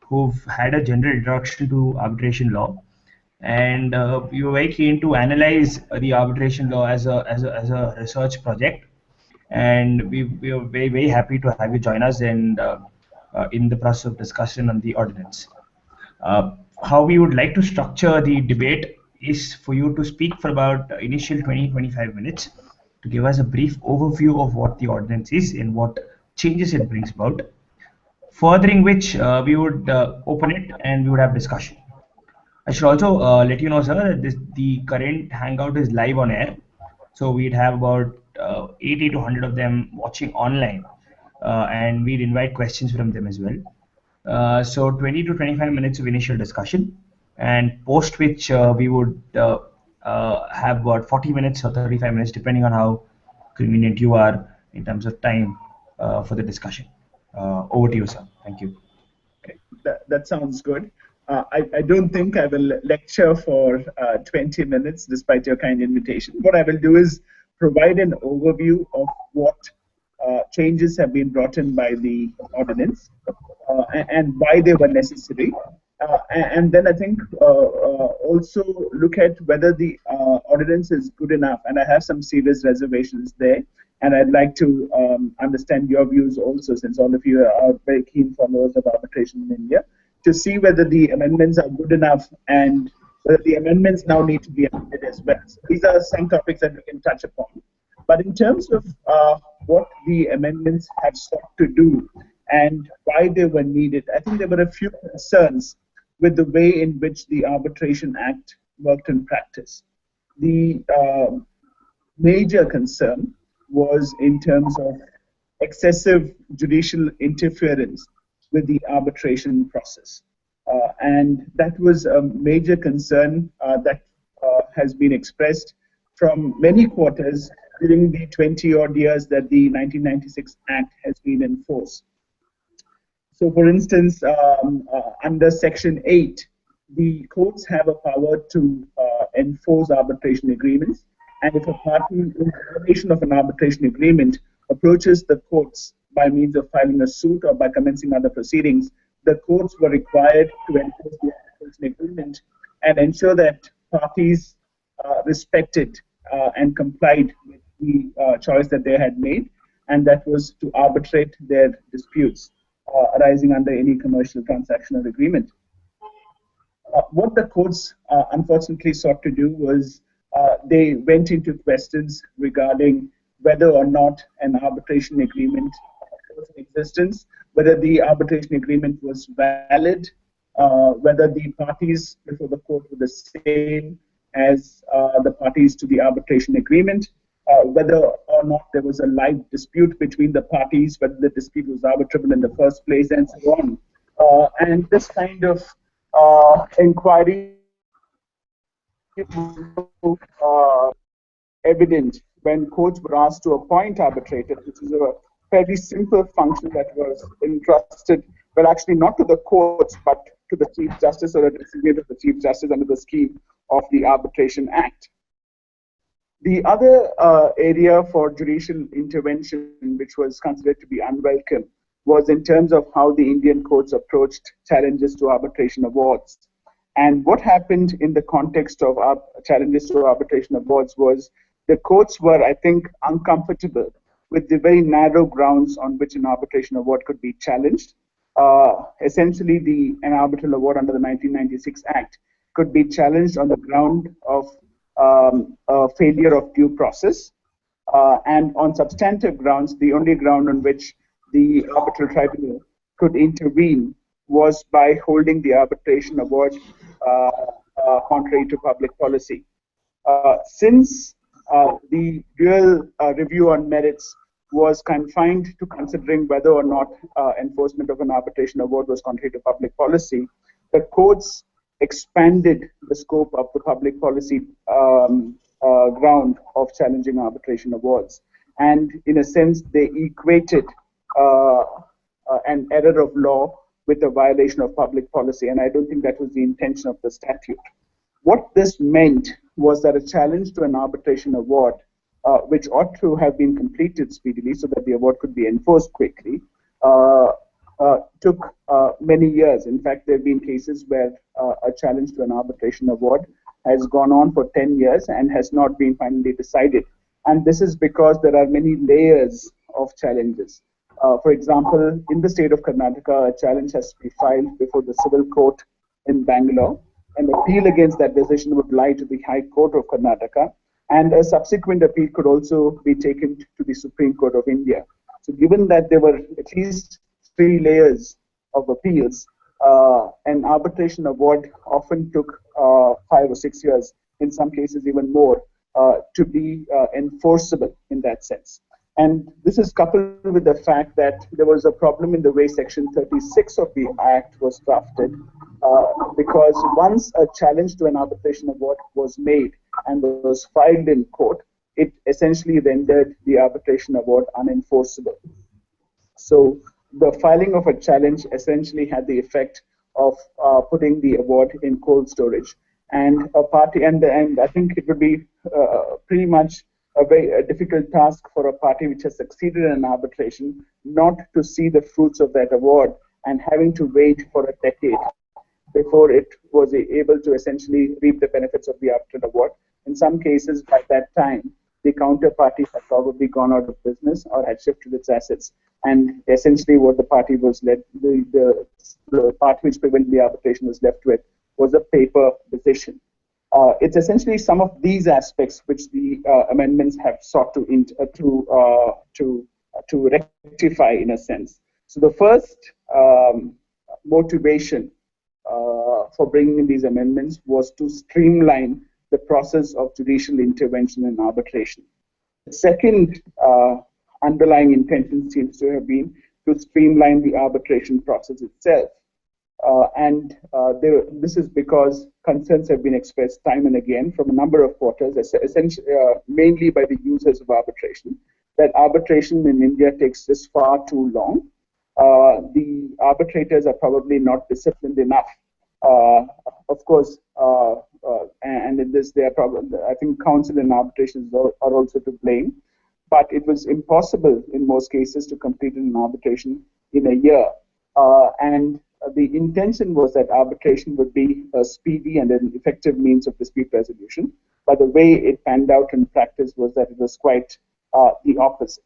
who've had a general introduction to arbitration law, and we were very keen to analyze the arbitration law as a research project. And we are very happy to have you join us and in the process of discussion on the ordinance. Uh, how we would like to structure the debate is for you to speak for about initial 20-25 minutes to give us a brief overview of what the ordinance is and what changes it brings about. Furthering which, we would open it and we would have discussion. I should also let you know, sir, that the current Hangout is live on air. So we'd have about 80 to 100 of them watching online, and we'd invite questions from them as well. So 20 to 25 minutes of initial discussion, and post which we would have about 40 minutes or 35 minutes, depending on how convenient you are in terms of time for the discussion. Over to you, sir. Thank you. Okay. That sounds good. I don't think I will lecture for 20 minutes, despite your kind invitation. What I will do is provide an overview of what changes have been brought in by the ordinance and why they were necessary. And then I think also look at whether the ordinance is good enough. And I have some serious reservations there. And I'd like to understand your views also, since all of you are very keen followers of arbitration in India, to see whether the amendments are good enough and whether the amendments now need to be amended as well. So these are some topics that we can touch upon. But in terms of what the amendments have sought to do and why they were needed, I think there were a few concerns with the way in which the Arbitration Act worked in practice. The major concern was in terms of excessive judicial interference with the arbitration process. And that was a major concern that has been expressed from many quarters during the 20-odd years that the 1996 Act has been in force. So, for instance, under Section 8, the courts have a power to enforce arbitration agreements. And if a party in violation of an arbitration agreement approaches the courts by means of filing a suit or by commencing other proceedings, the courts were required to enforce the arbitration agreement and ensure that parties respected and complied with the choice that they had made, and that was to arbitrate their disputes arising under any commercial transaction or agreement. What the courts unfortunately sought to do was they went into questions regarding whether or not an arbitration agreement was in existence, whether the arbitration agreement was valid, whether the parties before the court were the same as the parties to the arbitration agreement, whether or not there was a live dispute between the parties, whether the dispute was arbitrable in the first place, and so on. And this kind of inquiry evident when courts were asked to appoint arbitrators, which is a fairly simple function that was entrusted, well, actually not to the courts, but to the Chief Justice or a designate of the Chief Justice under the scheme of the Arbitration Act. The other area for judicial intervention, which was considered to be unwelcome, was in terms of how the Indian courts approached challenges to arbitration awards. And what happened in the context of challenges to arbitration awards was the courts were, I think, uncomfortable with the very narrow grounds on which an arbitration award could be challenged. Essentially, an arbitral award under the 1996 Act could be challenged on the ground of failure of due process. And on substantive grounds, the only ground on which the arbitral tribunal could intervene was by holding the arbitration award contrary to public policy. Since the real review on merits was confined to considering whether or not enforcement of an arbitration award was contrary to public policy, the courts expanded the scope of the public policy ground of challenging arbitration awards. And in a sense, they equated an error of law with a violation of public policy. And I don't think that was the intention of the statute. What this meant was that a challenge to an arbitration award, which ought to have been completed speedily so that the award could be enforced quickly, took many years. In fact, there have been cases where a challenge to an arbitration award has gone on for 10 years and has not been finally decided. And this is because there are many layers of challenges. For example, in the state of Karnataka, a challenge has to be filed before the civil court in Bangalore. An appeal against that decision would lie to the High Court of Karnataka, and a subsequent appeal could also be taken to the Supreme Court of India. So given that there were at least 3 layers of appeals, an arbitration award often took 5 or 6 years, in some cases even more, to be enforceable in that sense. And this is coupled with the fact that there was a problem in the way Section 36 of the Act was drafted, because once a challenge to an arbitration award was made and was filed in court, it essentially rendered the arbitration award unenforceable. So the filing of a challenge essentially had the effect of putting the award in cold storage. And a party, and I think it would be pretty much a very difficult task for a party which has succeeded in an arbitration not to see the fruits of that award and having to wait for a decade before it was able to essentially reap the benefits of the arbitration award. In some cases, by that time, the counterparty had probably gone out of business or had shifted its assets. And essentially what the party was led, the party which prevented the arbitration was left with was a paper decision. It's essentially some of these aspects which the amendments have sought to rectify in a sense. So the first motivation for bringing in these amendments was to streamline the process of judicial intervention in arbitration. The second underlying intention seems to have been to streamline the arbitration process itself. This is because concerns have been expressed time and again from a number of quarters, essentially, mainly by the users of arbitration, that arbitration in India takes just far too long. The arbitrators are probably not disciplined enough. Of course, and in this, they are probably, I think, counsel and arbitrations are also to blame. But it was impossible in most cases to complete an arbitration in a year. The intention was that arbitration would be a speedy and an effective means of dispute resolution. But the way it panned out in practice was that it was quite the opposite.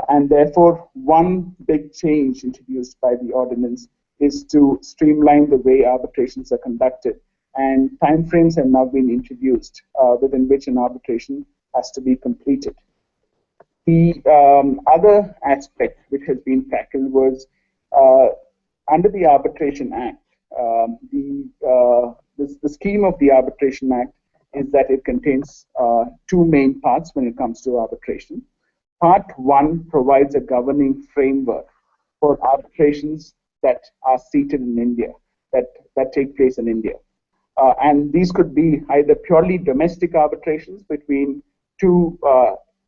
And therefore, one big change introduced by the ordinance is to streamline the way arbitrations are conducted. And timeframes have now been introduced within which an arbitration has to be completed. The other aspect which has been tackled was under the Arbitration Act. The scheme of the Arbitration Act is that it contains 2 main parts when it comes to arbitration. Part 1 provides a governing framework for arbitrations that are seated in India, that take place in India. And these could be either purely domestic arbitrations between 2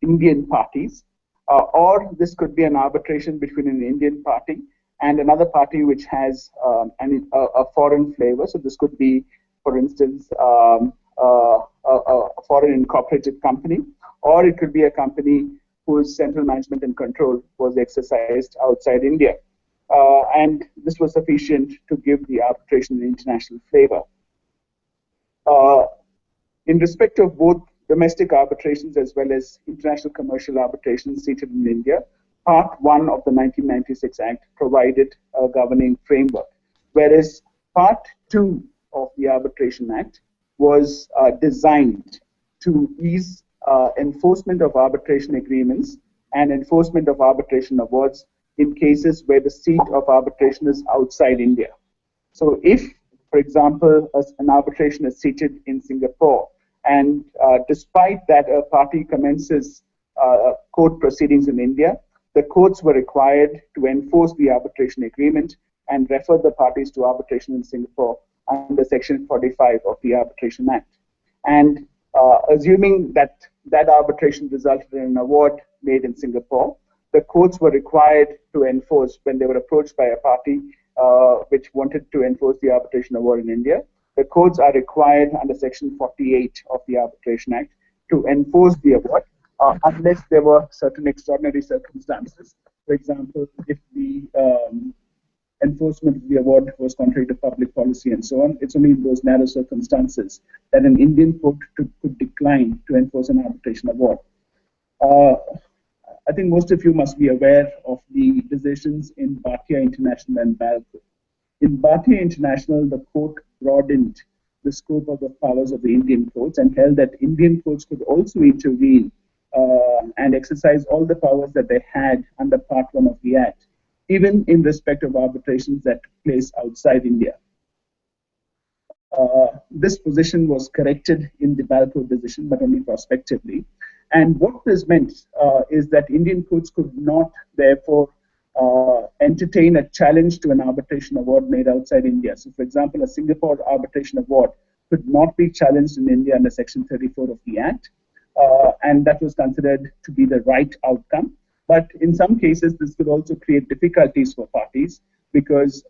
Indian parties, or this could be an arbitration between an Indian party and another party which has a foreign flavor. So this could be, for instance, a foreign incorporated company, or it could be a company whose central management and control was exercised outside India. And this was sufficient to give the arbitration an international flavor. In respect of both domestic arbitrations as well as international commercial arbitrations seated in India, Part 1 of the 1996 Act provided a governing framework, whereas Part 2 of the Arbitration Act was designed to ease enforcement of arbitration agreements and enforcement of arbitration awards in cases where the seat of arbitration is outside India. So if, for example, an arbitration is seated in Singapore, and despite that a party commences court proceedings in India, the courts were required to enforce the arbitration agreement and refer the parties to arbitration in Singapore under Section 45 of the Arbitration Act. And assuming that that arbitration resulted in an award made in Singapore, the courts were required to enforce, when they were approached by a party which wanted to enforce the arbitration award in India, the courts are required under Section 48 of the Arbitration Act to enforce the award unless there were certain extraordinary circumstances. For example, if the enforcement of the award was contrary to public policy and so on. It's only in those narrow circumstances that an Indian court could decline to enforce an arbitration award. I think most of you must be aware of the decisions in Bhatia International and Balco. In Bhatia International, the court broadened the scope of the powers of the Indian courts and held that Indian courts could also intervene and exercise all the powers that they had under Part 1 of the Act, even in respect of arbitrations that took place outside India. This position was corrected in the Balco decision, but only prospectively. And what this meant is that Indian courts could not, therefore, entertain a challenge to an arbitration award made outside India. So, for example, a Singapore arbitration award could not be challenged in India under Section 34 of the Act, and that was considered to be the right outcome. But in some cases, this could also create difficulties for parties, because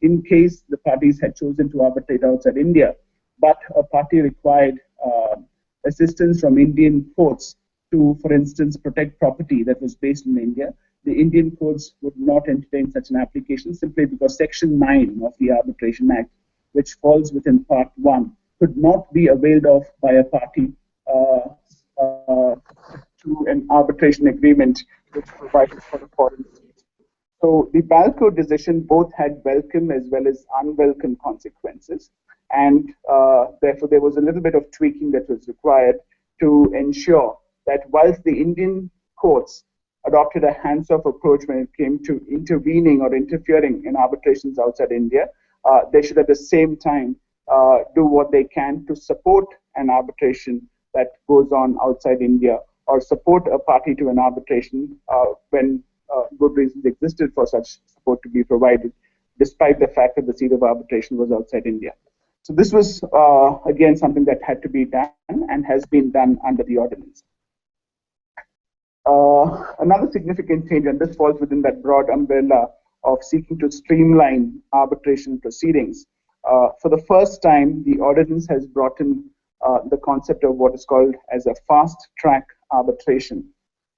in case the parties had chosen to arbitrate outside India, but a party required assistance from Indian courts to, for instance, protect property that was based in India, the Indian courts would not entertain such an application simply because Section 9 of the Arbitration Act, which falls within Part 1, could not be availed of by a party to an arbitration agreement which provided for a foreign state. So the Balco decision both had welcome as well as unwelcome consequences, and therefore there was a little bit of tweaking that was required to ensure that whilst the Indian courts adopted a hands-off approach when it came to intervening or interfering in arbitrations outside India, they should at the same time do what they can to support an arbitration that goes on outside India, or support a party to an arbitration when good reasons existed for such support to be provided, despite the fact that the seat of arbitration was outside India. So this was, again, something that had to be done and has been done under the ordinance. Another significant change, and this falls within that broad umbrella of seeking to streamline arbitration proceedings. For the first time, the ordinance has brought in the concept of what is called as a fast-track arbitration.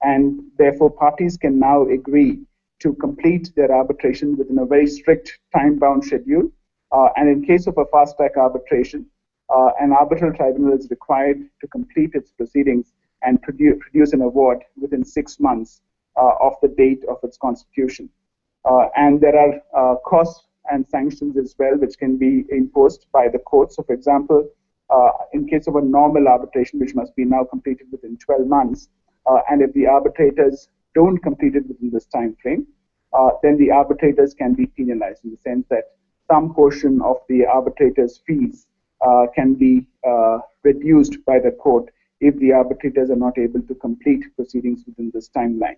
And therefore, parties can now agree to complete their arbitration within a very strict time-bound schedule. And in case of a fast-track arbitration, an arbitral tribunal is required to complete its proceedings and produce an award within 6 months of the date of its constitution. And there are costs and sanctions as well, which can be imposed by the court. So, for example, in case of a normal arbitration, which must be now completed within 12 months, and if the arbitrators don't complete it within this time frame, then the arbitrators can be penalized in the sense that some portion of the arbitrators' fees can be reduced by the court if the arbitrators are not able to complete proceedings within this timeline.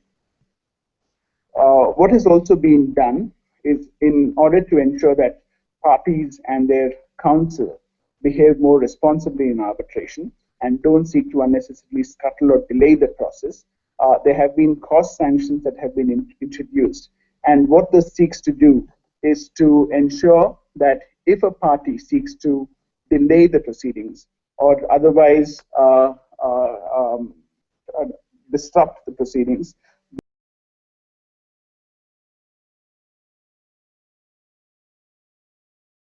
What has also been done is, in order to ensure that parties and their counsel behave more responsibly in arbitration and don't seek to unnecessarily scuttle or delay the process, there have been cost sanctions that have been introduced. And what this seeks to do is to ensure that if a party seeks to delay the proceedings or otherwise disrupt the proceedings,